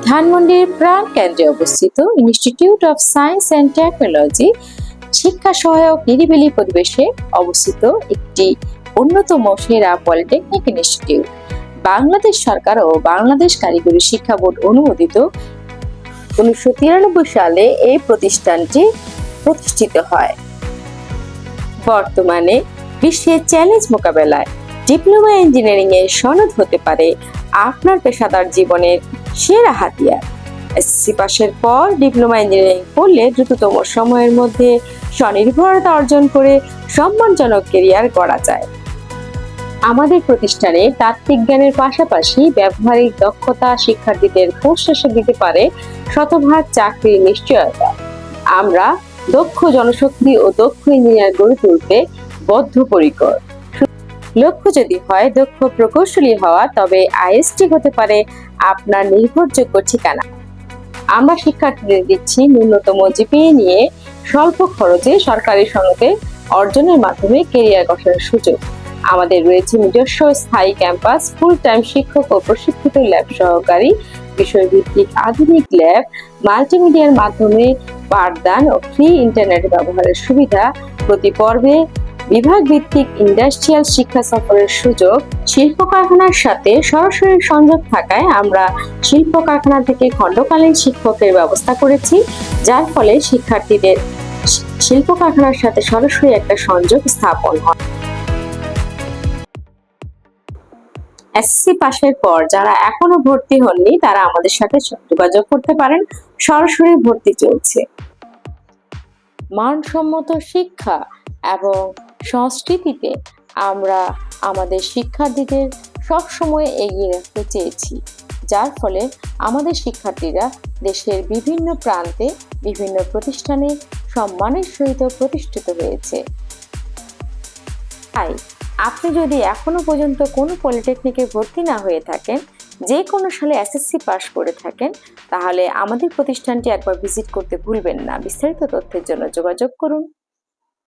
ধানমন্ডির প্রাণ কেন্দ্রে অবস্থিত institute of science and technology শিক্ষা সহায়ক নিরিবিলি পরিবেশে অবস্থিত একটি অন্যতম সেরা পলিটেকনিক ইনস্টিটিউট। বাংলাদেশ সরকার ও বাংলাদেশ কারিগরি শিক্ষা বোর্ড অনুমোদিত 1993 সালে এই প্রতিষ্ঠানটি প্রতিষ্ঠিত হয়। বর্তমানে বিশ্বের চ্যালেঞ্জ মোকাবেলায় ডিপ্লোমা ইঞ্জিনিয়ারিং এর সনদ হতে পারে আপনার পেশাদার জীবনের সেরা হাতিয়ার। এসএসসি পাশের পর ডিপ্লোমা ইঞ্জিনিয়ারিং পড়লে দ্রুততম সময়ের মধ্যে স্বনির্ভরতা অর্জন করে সম্মানজনক ক্যারিয়ার গড়া যায়। আমাদের প্রতিষ্ঠানে তাত্ত্বিক জ্ঞানের পাশাপাশি ব্যবহারিক দক্ষতা শিক্ষার্থীদের কোর্স শেষে দিতে পারে শতভাগ চাকরির নিশ্চয়তা। আমরা দক্ষ জনশক্তি ও দক্ষ ইঞ্জিনিয়ার গড়ে তুলতে বদ্ধপরিকর। লক্ষ্য যদি হয় দক্ষ প্রকৌশলী হওয়া, তবে আইএসটি হতে পারে আপনার নির্ভরযোগ্য ঠিকানা। আমরা শিক্ষার্থীদের দিচ্ছি ন্যূনতম জিপিএ নিয়ে স্বল্প খরচে সরকারি সনদে অর্জনের মাধ্যমে ক্যারিয়ার গঠনের সুযোগ। আমাদের রয়েছে নিজস্ব স্থায়ী ক্যাম্পাস, ফুল টাইম শিক্ষক ও প্রশিক্ষিত ল্যাব সহকারী, বিষয়ভিত্তিক আধুনিক ল্যাব, মাল্টিমিডিয়ার মাধ্যমে পাঠদান ও ফ্রি ইন্টারনেট ব্যবহারের সুবিধা, প্রতি পর্বে বিভাগ ভিত্তিক ইন্ডাস্ট্রিয়াল শিক্ষা সফরের সুযোগ। শিল্প কারখানার সাথে সরাসরি সংযোগ থাকায় আমরা শিল্প কারখানা থেকে খণ্ডকালীন শিক্ষকের ব্যবস্থা করেছি, যার ফলে শিক্ষার্থীদের শিল্প কারখানার সাথে সরাসরি একটা সংযোগ স্থাপন হয়। এসএসসি পাশের পর যারা এখনো ভর্তি হননি তারা আমাদের সাথে যোগাযোগ করতে পারেন, সরাসরি ভর্তি চলছে। মানসম্মত শিক্ষা এবং সংস্কৃতিতে আমরা আমাদের শিক্ষার্থীদের সবসময় এগিয়ে রাখতে চেয়েছি, যার ফলে আমাদের শিক্ষার্থীরা দেশের বিভিন্ন প্রান্তে বিভিন্ন প্রতিষ্ঠানে সম্মানের সহিত প্রতিষ্ঠিত হয়েছে। তাই আপনি যদি এখনো পর্যন্ত কোনো পলিটেকনিকে ভর্তি না হয়ে থাকেন, যে কোনো সালে এসএসসি পাস করে থাকেন, তাহলে আমাদের প্রতিষ্ঠানটি একবার ভিজিট করতে ভুলবেন না। বিস্তারিত তথ্যের জন্য যোগাযোগ করুন।